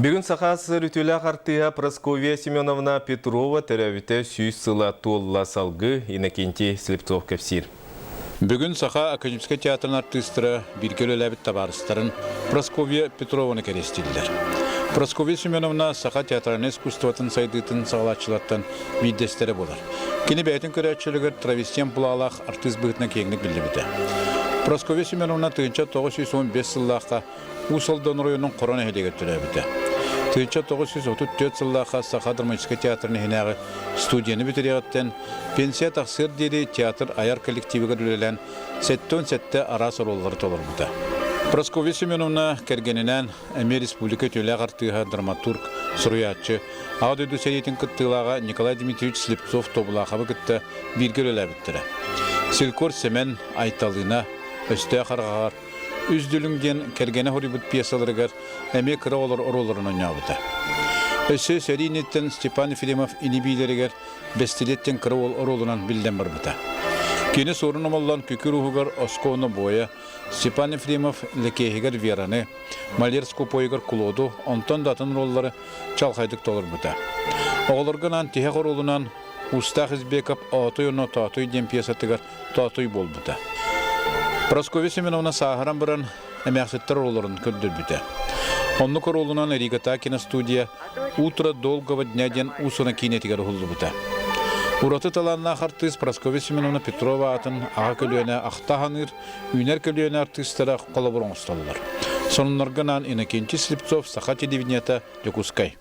Бүгін сақасы рүтілі қартыға Прасковья Семеновна Петрова тәрәвіті сүйіс сыла толла салғы Иннокентий Слепцов кәпсір. Бүгін сақа академический театрын артыстыры біркелі ләбіт табарыстарын Прасковья Петрованы кәрестелдер. Прасковья Семеновна сақа театрын искусстватын сайдытын сағалатшылаттан бейдестері болар. Кені бәйтін көрәтшілігір травестен бұлалақ артыст бұғытына кеңінік білді біті. Прасковья Семеновна тыынча 915 сыллаққа Усалдан районның Қораны хелеге түрі біті. Тыынча 934 сыллаққа Сақа драматический театрын хенағы студияны бітірегіттен пенсия тақсыр деді театр аяр коллективігі дүлелен сәттен-сәтті арас оролғары толыр бұты. Прасковья Семеновна кәргенінен Әме Республика төлі ағартыға драматург, сұруятчы, ағды сәретін күттілаға Николай Дмитриевич Слепцов тобылақабы күтті біргел өлі біттірі. Селкор Семен айталына, өсті қарғағар, үзділіңден кәргені хорибыт пьесаларығар әме кіра олар ороларын ойнауыды. Өсі сәринеттен Степан Ефремов инебейлерігер бәстелеттен кіра ол оролынан білден бар бұта. Кені сорын омалдан күкір ұғығар Осковны бойы, Степан Ефремов лекейгер Вераны, Малерску пойгар Кулоду, онтан датын роллары чалқайдық толыр бұта. Оғылырғынан тихақ оролынан Устақ Избеков Атой оны Татой ден пьесатығар Татой бол бұта. Прасковья Семеновна сағыран бұрын әмәқсеттер ролларын көрдір біті. Онны королынан Ригата киностудия «Утро долгого дня» ден усына кинетігер ұлды бұта. Ураты таланына артист Прасковья Семеновна Петрова атын аға көлуіне ақтағаныр, үйнер көлуіне артистері қолы бұрын ұсталылар. Сонынларғынан Иннокентий Слепцов Сақа телевидениета Якускай.